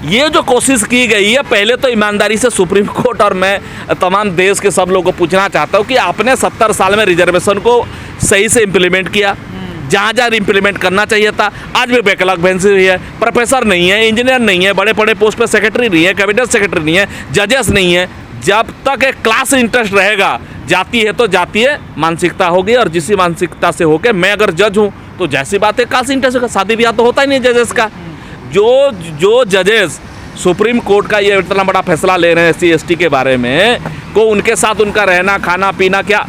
ये जो कोशिश की गई है, पहले तो ईमानदारी से सुप्रीम कोर्ट और मैं तमाम देश के सब लोगों को पूछना चाहता हूँ कि आपने 70 साल में रिजर्वेशन को सही से इम्प्लीमेंट किया, जहाँ जहाँ इम्प्लीमेंट करना चाहिए था। आज भी बैकलॉग वैकेंसी हुई है, प्रोफेसर नहीं है, इंजीनियर नहीं है, बड़े बड़े पोस्ट पे सेक्रेटरी नहीं है, कैबिनेट सेक्रेटरी नहीं है, जजेस नहीं है। जब तक एक क्लास इंटरेस्ट रहेगा, जाती है तो जातीय मानसिकता होगी, और जिस मानसिकता से होके मैं अगर जज हूँ तो जैसी बात है क्लास इंटरेस्ट होगा। शादी ब्याह तो होता ही नहीं जजेस का। जो जजेस सुप्रीम कोर्ट का ये इतना बड़ा फैसला ले रहे हैं SC/ST के बारे में, को उनके साथ उनका रहना खाना पीना, क्या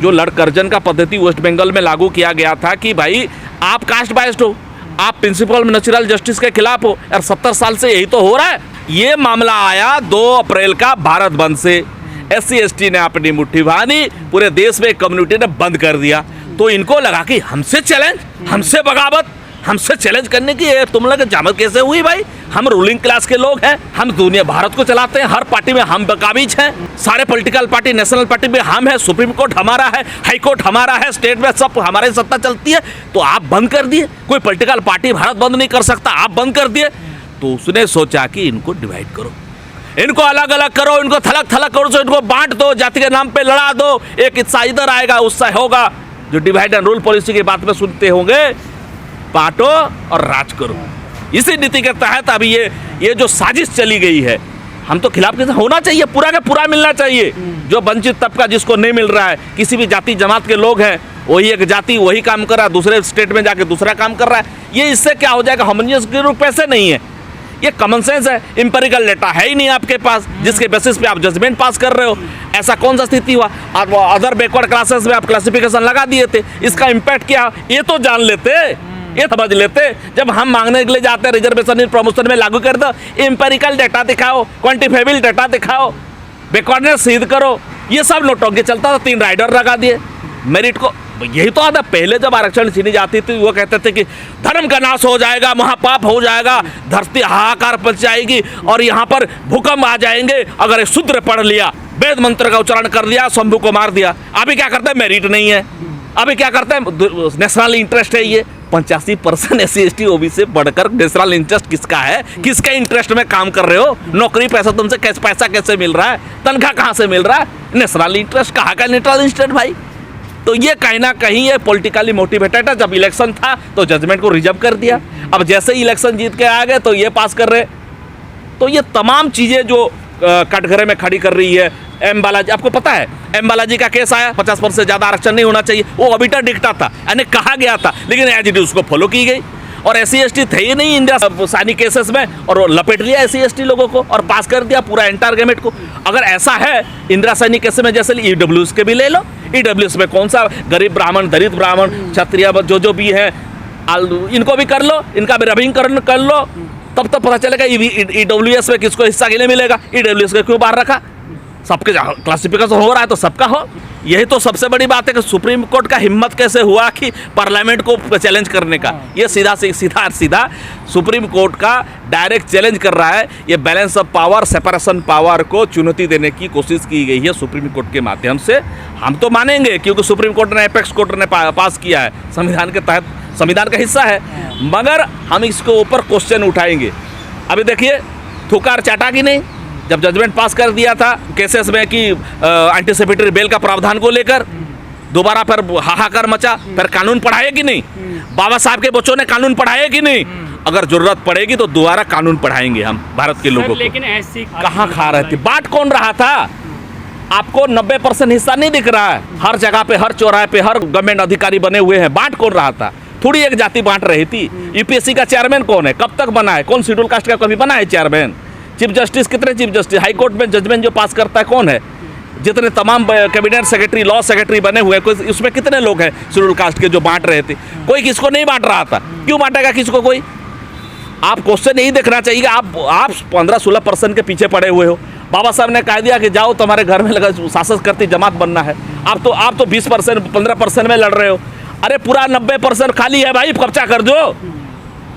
जो लड़कर्जन का पद्धति वेस्ट बंगाल में लागू किया गया था कि भाई आप कास्ट बाइस्ड हो, आप प्रिंसिपल नेचुरल जस्टिस के खिलाफ हो, यार 70 साल से यही तो हो रहा है। ये मामला आया 2 अप्रैल का भारत बंद से। SC/ST ने अपनी मुट्ठी बांधी, पूरे देश में कम्युनिटी ने बंद कर दिया। तो इनको लगा कि हमसे चैलेंज, हमसे बगावत, हमसे चैलेंज करने की तुम लोग जामत कैसे हुई भाई? हम रूलिंग क्लास के लोग हैं, हम दुनिया भारत को चलाते हैं, हर पार्टी में हम काबिज हैं, सारे पॉलिटिकल पार्टी नेशनल पार्टी में हम हैं, सुप्रीम कोर्ट हमारा है, हाई कोर्ट हमारा है, स्टेट में सब हमारी सत्ता चलती है। तो आप बंद कर दिए, कोई पॉलिटिकल पार्टी भारत बंद नहीं कर सकता, आप बंद कर दिए। तो उसने सोचा कि इनको डिवाइड करो, इनको अलग अलग करो, इनको थलग थलग करो, इनको बांट दो, जाति के नाम पे लड़ा दो, एक हिस्सा इधर आएगा उससे होगा। जो डिवाइड एंड रूल पॉलिसी की बात में सुनते होंगे, बांटो और राज करो। इसी नीति के तहत अभी ये जो साजिश चली गई है, हम तो खिलाफ होना चाहिए, पूरा का पूरा मिलना चाहिए। जो वंचित तबका जिसको नहीं मिल रहा है, किसी भी जाति जमात के लोग हैं, वही एक जाति वही काम कर रहा है, दूसरे स्टेट में जाके दूसरा काम कर रहा है, ये इससे क्या हो जाएगा? हार्मोनियस के रूप पैसे नहीं है, ये कॉमन सेंस है। इंपेरिकल डेटा है ही नहीं आपके पास जिसके बेसिस पे आप जजमेंट पास कर रहे हो। ऐसा कौन सा स्थिति हुआ? अदर बैकवर्ड क्लासेस में आप क्लासिफिकेशन लगा दिए थे, इसका इम्पैक्ट क्या ये तो जान लेते, ये समझ लेते। जब हम मांगने के लिए जाते हैं रिजर्वेशन इन प्रमोशन में लागू कर दो, इंपेरिकल डेटा दिखाओ, क्वांटिफाइबल डेटा दिखाओ, बैकवर्डनेस सिद्ध करो, ये सब नोटों के चलता था। 3 राइडर लगा दिए मेरिट को। यही तो आता, पहले जब आरक्षण छीनी जाती थी वो कहते थे कि धर्म का नाश हो जाएगा, महापाप हो जाएगा, धरती हाहाकार पच जाएगी और यहाँ पर भूकंप आ जाएंगे अगर शूद्र पढ़ लिया, वेद मंत्र का उच्चारण कर दिया, शंभू को मार दिया। अभी क्या करते हैं? मेरिट नहीं है। अभी क्या करते हैं? नेशनल इंटरेस्ट है। ये 85% SC/ST OBC से बढ़कर नेशनल इंटरेस्ट किसका है? किसके इंटरेस्ट में काम कर रहे हो? नौकरी पैसा तुमसे पैसा कैसे मिल रहा है? तनख्वाह कहाँ से मिल रहा है? नेशनल इंटरेस्ट कहाँ का नेशनल इंटरेस्ट भाई? तो ये कहीं ना कहीं ये पॉलिटिकली मोटिवेटेड है। जब इलेक्शन था तो जजमेंट को रिजर्व कर दिया, अब जैसे ही इलेक्शन जीत के आ गए तो ये पास कर रहे। तो ये तमाम चीज़ें जो कटघरे में खड़ी कर रही है। M बालाजी, आपको पता है M बालाजी का केस आया, 50% से ज़्यादा आरक्षण नहीं होना चाहिए, वो ऑबिटर डिक्टा था, यानी कहा गया था, लेकिन एज इट इज उसको फॉलो की गई। और SC/ST थे ही नहीं इंदिरा सानी केसेस में, और वो लपेट लिया SC/ST लोगों को और पास कर दिया पूरा एंटायर गवर्नमेंट को। अगर ऐसा है इंदिरा सानी केस में, जैसे EWS के भी ले लो, EWS में कौन सा गरीब ब्राह्मण, दलित ब्राह्मण, क्षत्रिय जो भी है, इनको भी कर लो, इनका भी रविंकरण कर लो, तब तो पता चलेगा EWS में किसको हिस्सा के लिए मिलेगा, EWS को क्यों बाहर रखा। सबके क्लासिफिकेशन हो रहा है तो सबका हो। यही तो सबसे बड़ी बात है कि सुप्रीम कोर्ट का हिम्मत कैसे हुआ कि पार्लियामेंट को चैलेंज करने का। ये सीधा सुप्रीम कोर्ट का डायरेक्ट चैलेंज कर रहा है। ये balance of power, separation power को चुनौती देने की कोशिश की गई है सुप्रीम कोर्ट के माध्यम से। हम तो मानेंगे क्योंकि सुप्रीम कोर्ट ने, एपेक्स कोर्ट ने पास किया है, संविधान के तहत, संविधान का हिस्सा है, मगर हम इसके ऊपर क्वेश्चन उठाएंगे। अभी देखिए थुकार चाटा की नहीं, जब जजमेंट पास कर दिया था केसेस में कि एंटीसिपेटरी बेल का प्रावधान को लेकर, दोबारा फिर हाहाकार मचा। फिर कानून पढ़ाए कि नहीं? बाबा साहब के बच्चों ने कानून पढ़ाए कि नहीं? अगर जरूरत पड़ेगी तो दोबारा कानून पढ़ाएंगे हम भारत के लोगों को। लेकिन ऐसी कहाँ खा रहे थे? बांट कौन रहा था? आपको 90% हिस्सा नहीं दिख रहा है? हर जगह पे, हर चौराहे पे, हर गवर्नमेंट अधिकारी बने हुए हैं। बांट कौन रहा था? थोड़ी एक जाति बांट रही थी। UPSC का चेयरमैन कौन है? कब तक बना है? कौन शेड्यूल कास्ट का कभी बना है चेयरमैन? चीफ जस्टिस, कितने चीफ जस्टिस? हाई कोर्ट में जजमेंट जो पास करता है कौन है? जितने तमाम कैबिनेट सेक्रेटरी, लॉ सेक्रेटरी बने हुए हैं, उसमें कितने लोग हैं शेड्यूल कास्ट के जो बांट रहे थे? कोई किसको नहीं बांट रहा था। क्यों बांटेगा किसको कोई? आप क्वेश्चन नहीं देखना चाहिए। आप 15-16% के पीछे पड़े हुए हो। बाबा साहब ने कह दिया कि जाओ तुम्हारे घर में लगा शासन करती जमात बनना है। आप तो 20%, 15% में लड़ रहे हो। अरे पूरा 90% खाली है भाई, कब्जा कर दो।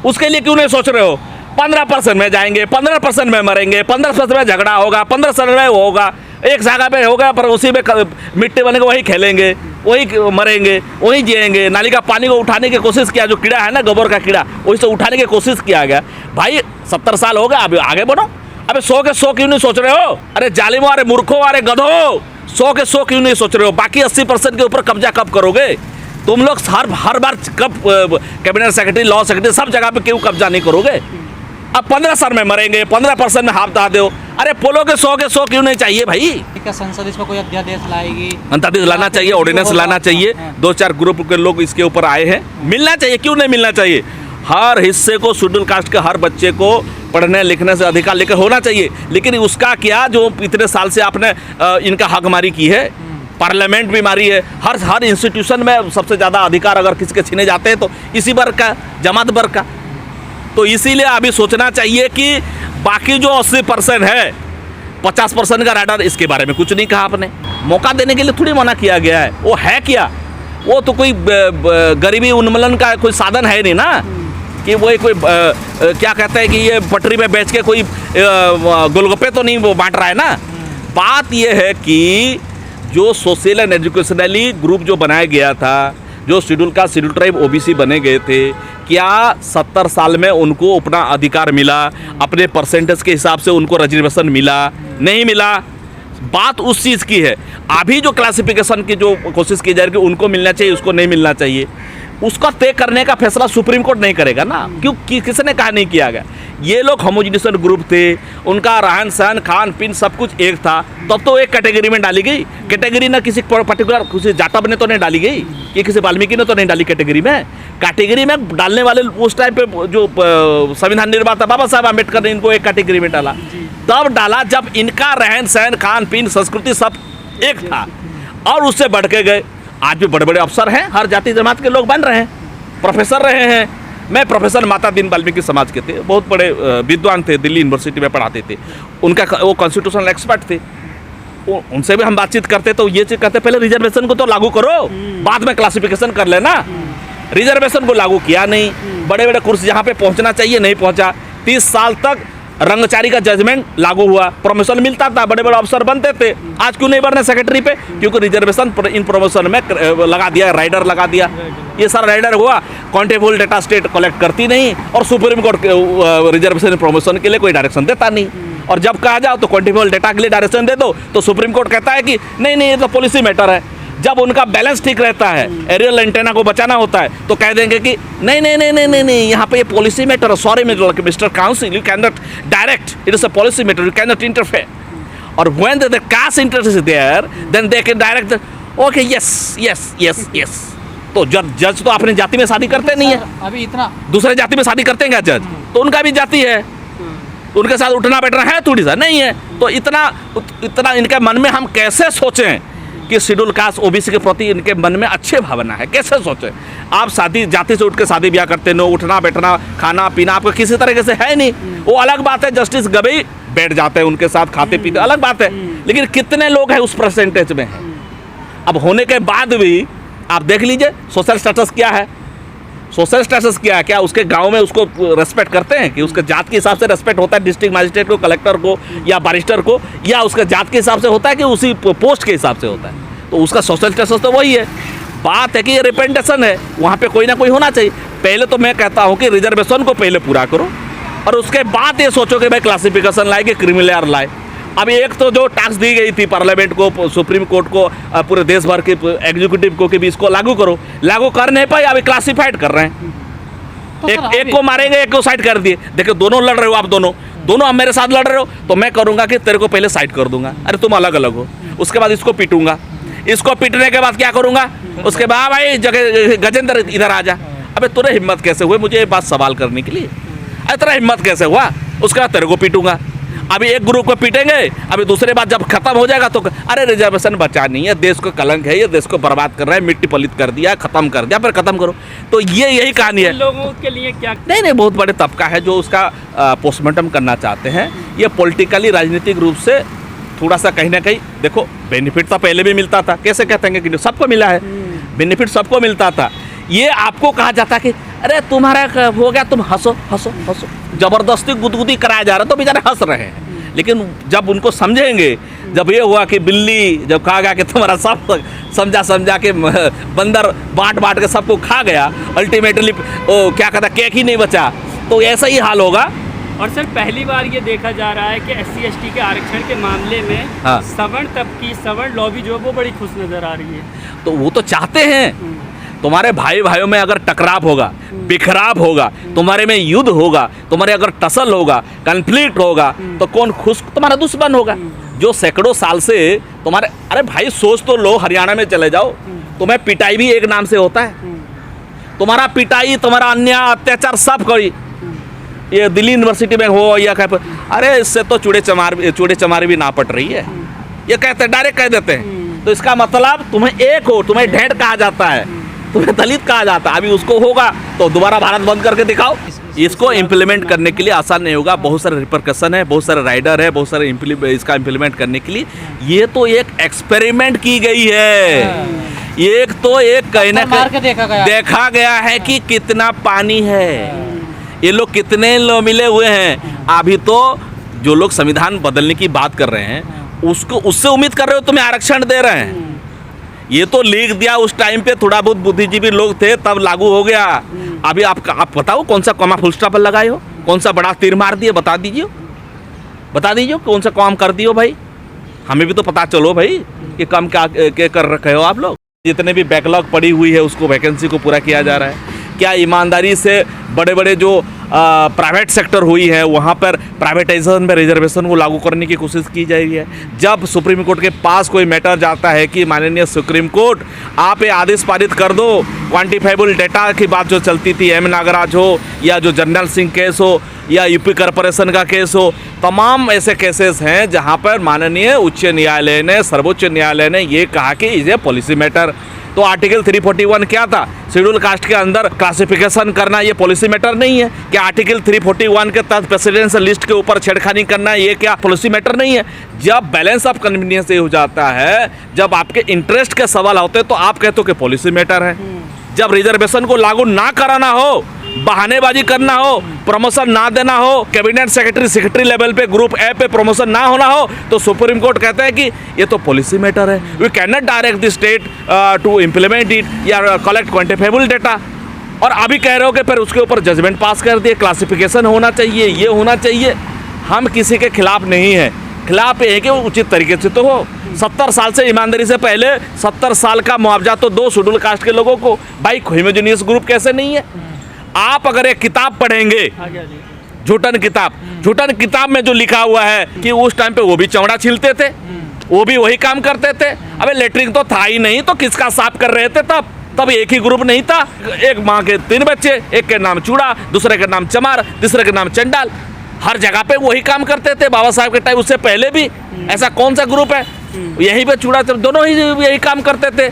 उसके लिए क्यों नहीं सोच रहे हो? 15% में जाएंगे, 15% में मरेंगे, 15% में झगड़ा होगा, 15% में वो होगा, एक जगह पे होगा पर उसी में मिट्टी बनेगा, वही खेलेंगे, वही मरेंगे, वही जिएंगे। नाली का पानी को उठाने की कोशिश किया, जो कीड़ा है ना, गोबर का कीड़ा, वही से उठाने की कोशिश किया गया। भाई 70 साल हो गए, अभी आगे बढ़ो। अबे 100 के 100 क्यों नहीं सोच रहे हो? अरे जालिमों, अरे मूर्खों, अरे गधों, 100 के 100 क्यों नहीं सोच रहे हो? बाकी 80% के ऊपर कब्जा कब करोगे? तुम लोग हर बार कब कैबिनेट सेक्रेटरी, लॉ सेक्रेटरी, सब जगह पे क्यों कब्जा नहीं करोगे? अब 15 साल में मरेंगे, 15% में हाथ दा दो। अरे पोलो के 100 क्यों नहीं चाहिए भाई? क्या संसद इसमें कोई अध्यादेश लाएगी? अध्यादेश लाना चाहिए, ऑर्डिनेंस लाना चाहिए। 2-4 ग्रुप के लोग इसके ऊपर आए हैं, मिलना चाहिए, क्यों नहीं मिलना चाहिए? हर हिस्से को, शेड्यूल कास्ट के हर बच्चे को पढ़ने लिखने से अधिकार लेकर होना चाहिए। लेकिन उसका क्या, जो इतने साल से आपने इनका हकमारी की है, पार्लियामेंट भी मारी है, हर इंस्टीट्यूशन में सबसे ज़्यादा अधिकार अगर किसी के छीने जाते हैं तो इसी वर्ग का, जमात वर्ग का। तो इसीलिए अभी सोचना चाहिए कि बाकी जो 80% है, 50% का राइडर, इसके बारे में कुछ नहीं कहा आपने। मौका देने के लिए थोड़ी मना किया गया है। वो है क्या? वो तो कोई गरीबी उन्मूलन का कोई साधन है नहीं ना, कि वो कोई क्या कहते हैं कि ये पटरी पे बेच के कोई गोलगप्पे तो नहीं वो बांट रहा है ना। बात ये है कि जो सोशल एंड एजुकेशनली ग्रुप जो बनाया गया था, जो schedule caste, schedule tribe, OBC बने गए थे, क्या 70 साल में उनको अपना अधिकार मिला? अपने परसेंटेज के हिसाब से उनको रिजर्वेशन मिला? नहीं मिला। बात उस चीज़ की है। अभी जो क्लासिफिकेशन की जो कोशिश की जा रही है कि उनको मिलना चाहिए, उसको नहीं मिलना चाहिए, उसका तय करने का फैसला सुप्रीम कोर्ट नहीं करेगा ना। क्यों? किसने कहा नहीं किया गया? ये लोग होमोजेनियस ग्रुप थे, उनका रहन सहन, खान पीन सब कुछ एक था, तब तो एक कैटेगरी में डाली गई। कैटेगरी ना किसी पर्टिकुलर किसी जाटव ने तो नहीं डाली गई, कि किसी वाल्मीकि ने तो नहीं डाली कैटेगरी में। कैटेगरी में डालने वाले उस टाइम पे जो संविधान निर्माता बाबा साहब आम्बेडकर ने इनको एक कैटेगरी में डाला, तब डाला जब इनका रहन सहन, खान पीन, संस्कृति सब एक था, और उससे बढ़ के गए। आज भी बड़े बड़े अफसर हैं, हर जाति जमात के लोग बन रहे हैं, प्रोफेसर रहे हैं। मैं प्रोफेसर माता दीन वाल्मीकि समाज के थे, बहुत बड़े विद्वान थे, दिल्ली यूनिवर्सिटी में पढ़ाते थे। उनका वो कॉन्स्टिट्यूशनल एक्सपर्ट थे, उनसे भी हम बातचीत करते तो ये चीज़ कहते, पहले रिजर्वेशन को तो लागू करो, बाद में क्लासिफिकेशन कर लेना। रिजर्वेशन को लागू किया नहीं, बड़े बड़े कुर्सी जहाँ पे पहुँचना चाहिए नहीं पहुँचा। 30 साल तक रंगचारी का जजमेंट लागू हुआ, प्रमोशन मिलता था, बड़े बड़े अफसर बनते थे। आज क्यों नहीं बढ़ने सेक्रेटरी पे? क्योंकि रिजर्वेशन इन प्रमोशन में लगा दिया, राइडर लगा दिया। ये सारा राइडर हुआ, काउंटेबल डेटा स्टेट कलेक्ट करती नहीं, और सुप्रीम कोर्ट रिजर्वेशन प्रमोशन के लिए कोई डायरेक्शन देता नहीं। और जब कहा जाओ तो काउंटेबल डेटा के लिए डायरेक्शन दे दो, तो सुप्रीम कोर्ट कहता है कि नहीं ये तो पॉलिसी मैटर है। जब उनका बैलेंस ठीक रहता है, एरियल एंटेना को बचाना होता है, तो कह देंगे कि नहीं, यहाँ पे ये पॉलिसी मैटर है, sorry mister council, you can not direct, it is a policy matter, you can not interfere. और when the caste interest is there, then they can direct, okay yes. तो जज तो अपनी जाति में शादी करते नहीं है, अभी इतना दूसरे जाति में शादी करते हैं क्या जज? तो उनका भी जाति है, उनके साथ उठना बैठना है थोड़ी सा नहीं है। तो इतना इनके मन में हम कैसे सोचें कि शेड्यूल कास्ट, ओबीसी के प्रति इनके मन में अच्छे भावना है? कैसे सोचें? आप शादी जाति से उठ के शादी ब्याह करते हैं, उठना बैठना, खाना पीना आपका किसी तरीके से है नहीं, वो अलग बात है। जस्टिस गवई बैठ जाते हैं उनके साथ, खाते पीते, अलग बात है। लेकिन कितने लोग हैं उस परसेंटेज में है? अब होने के बाद भी आप देख लीजिए सोशल स्टेटस क्या है। सोशल स्टेटस क्या है? क्या उसके गांव में उसको रेस्पेक्ट करते हैं कि उसके जात के हिसाब से रेस्पेक्ट होता है डिस्ट्रिक्ट मजिस्ट्रेट को, कलेक्टर को या बैरिस्टर को, या उसके जात के हिसाब से होता है कि उसी पोस्ट के हिसाब से होता है? तो उसका सोशल स्टेटस तो वही है। बात है कि ये रिप्रेजेंटेशन है, वहाँ पे कोई ना कोई होना चाहिए। पहले तो मैं कहता हूँ कि रिजर्वेशन को पहले पूरा करो, और उसके बाद ये सोचो कि भाई क्लासिफिकेशन लाए कि क्रिमिनल लाए। अब एक तो जो टैक्स दी गई थी पार्लियामेंट को, सुप्रीम कोर्ट को, पूरे देश भर के एग्जीक्यूटिव को कि भी इसको लागू करो, लागू कर नहीं पाए, अभी क्लासिफाइड कर रहे हैं। तो एक को मारेंगे, एक को साइड कर दिए। देखो दोनों लड़ रहे हो, आप दोनों अब मेरे साथ लड़ रहे हो, तो मैं करूँगा कि तेरे को पहले साइड कर दूंगा, अरे तुम अलग अलग हो। उसके बाद इसको पीटूंगा, इसको पीटने के बाद क्या करूँगा? उसके बाद भाई जगह गजेंद्र इधर आ जा। अबे तुरे हिम्मत कैसे हुए मुझे ये बात सवाल करने के लिए? अरे तेरा हिम्मत कैसे हुआ? उसके बाद तेरे को पीटूंगा। अभी एक ग्रुप को पीटेंगे, अभी दूसरे बात जब खत्म हो जाएगा तो अरे रिजर्वेशन बचा नहीं है, देश को कलंक है, ये देश को बर्बाद कर रहा है, मिट्टी पलित कर दिया, खत्म कर दिया, फिर खत्म करो। तो ये यही कहानी है। लोगों के लिए क्या नहीं, बहुत बड़े तबका है जो उसका पोस्टमार्टम करना चाहते हैं। ये पॉलिटिकली, राजनीतिक रूप से थोड़ा सा कहीं ना कहीं, देखो बेनिफिट तो पहले भी मिलता था, कैसे कहते हैं कि सबको मिला है, बेनिफिट सबको मिलता था। ये आपको कहा जाता कि अरे तुम्हारा हो गया, तुम हंसो, जबरदस्ती गुदगुदी कराया जा रहा है, तो बेचारे हंस रहे हैं। लेकिन जब उनको समझेंगे, जब ये हुआ कि बिल्ली, जब कहा गया कि तुम्हारा सब समझा के बंदर बांट के सबको खा गया, अल्टीमेटली क्या कहता केक ही नहीं बचा, तो ऐसा ही हाल होगा और सर पहली बार ये देखा जा रहा है कि SC/ST के आरक्षण के मामले में हाँ। सवर्ण तबकी सवर्ण लॉबी जो है वो बड़ी खुश नजर आ रही है। तो वो तो चाहते हैं, तुम्हारे भाई भाइयों में अगर टकराव होगा, बिखराव होगा, तुम्हारे में युद्ध होगा, तुम्हारे अगर टसल होगा, कन्फ्लिक्ट होगा, तो कौन खुश? तुम्हारा दुश्मन होगा जो सैकड़ों साल से तुम्हारे। अरे भाई सोच तो लो, हरियाणा में चले जाओ, तुम्हें पिटाई भी एक नाम से होता है। तुम्हारा पिटाई, तुम्हारा अन्याय अत्याचार सब करी, ये दिल्ली यूनिवर्सिटी में हो या कहीं पर, अरे इससे तो चूड़े चमार भी ना पट रही है, ये कहते डायरेक्ट कह देते हैं। तो इसका मतलब तुम्हें एक हो, तुम्हें ढेर कहा जाता है, तुम्हें दलित कहा जाता है। अभी उसको होगा तो दोबारा भारत बंद करके दिखाओ। इसको इम्प्लीमेंट करने के लिए आसान नहीं होगा, बहुत सारे रिपरकशन है, बहुत सारे राइडर है, बहुत सारे इसका इम्प्लीमेंट करने के लिए। ये तो एक एक्सपेरिमेंट की गई है, एक तो एक कहीं ना कहीं देखा गया है कि कितना पानी है, ये लोग कितने लोग मिले हुए हैं। अभी तो जो लोग संविधान बदलने की बात कर रहे हैं उसको, उससे उम्मीद कर रहे हो तुम्हें आरक्षण दे रहे हैं। ये तो लिख दिया उस टाइम पे, थोड़ा बहुत बुद्धिजीवी लोग थे तब लागू हो गया। अभी आप बताओ कौन सा कॉमा फुल स्टॉप लगाए हो, कौन सा बड़ा तीर मार दिए, बता दीजिए कौन सा काम कर दियो भाई, हमें भी तो पता चलो भाई कि काम क्या कर रखे हो आप लोग। जितने भी बैकलॉग पड़ी हुई है उसको वैकेंसी को पूरा किया जा रहा है। क्या ईमानदारी से बड़े बड़े जो प्राइवेट सेक्टर हुई है वहाँ पर प्राइवेटाइजेशन में रिजर्वेशन को लागू करने की कोशिश की जा रही है। जब सुप्रीम कोर्ट के पास कोई मैटर जाता है कि माननीय सुप्रीम कोर्ट आप ये आदेश पारित कर दो, क्वान्टिफाइबल डेटा की बात जो चलती थी, M नागराज हो या जो जनरल सिंह केस हो या यूपी कॉरपोरेशन का केस हो, तमाम ऐसे केसेस हैं जहाँ पर माननीय उच्च न्यायालय ने, सर्वोच्च न्यायालय ने ये कहा कि इज ए पॉलिसी मैटर। तो आर्टिकल 341 क्या था? शेड्यूल कास्ट के अंदर क्लासिफिकेशन करना ये पॉलिसी मैटर नहीं है क्या? आर्टिकल 341 के तहत प्रेसिडेंशियल लिस्ट के ऊपर छेड़खानी करना ये क्या पॉलिसी मैटर नहीं है? जब बैलेंस ऑफ कन्वीनियंस ये हो जाता है, जब आपके इंटरेस्ट के सवाल होते हैं तो आप कहते हो कि पॉलिसी मैटर है। जब रिजर्वेशन को लागू ना कराना हो, बहानेबाजी करना हो, प्रमोशन ना देना हो, कैबिनेट सेक्रेटरी लेवल पे ग्रुप ए पे प्रमोशन ना होना हो, तो सुप्रीम कोर्ट कहता है कि ये तो पॉलिसी मैटर है, we can not direct the state to implement it या कलेक्ट क्वांटिफाइबल डेटा। और अभी कह रहे हो कि फिर उसके ऊपर जजमेंट पास कर दिए, क्लासिफिकेशन होना चाहिए, ये होना चाहिए। हम किसी के खिलाफ नहीं है, खिलाफ ये है कि वो उचित तरीके से तो हो। 70 साल से ईमानदारी से पहले 70 साल का मुआवजा तो दो शेड्यूल कास्ट के लोगों को। भाई होमोजेनियस ग्रुप कैसे नहीं है? आप अगर एक किताब पढ़ेंगे, झूठन किताब में जो लिखा हुआ है कि उस टाइम पे वो भी चमड़ा छीलते थे, वो भी वही काम करते थे। अबे लेटरिन तो था ही नहीं, तो किसका साफ कर रहे थे तब एक ही ग्रुप नहीं था। एक माँ के 3 बच्चे, एक के नाम चूड़ा, दूसरे के नाम चमार, तीसरे के नाम चंडाल, हर जगह पे वही काम करते थे बाबा साहब के टाइम। उससे पहले भी ऐसा कौन सा ग्रुप है? यहीं पे चूड़ा दोनों ही यही काम करते थे।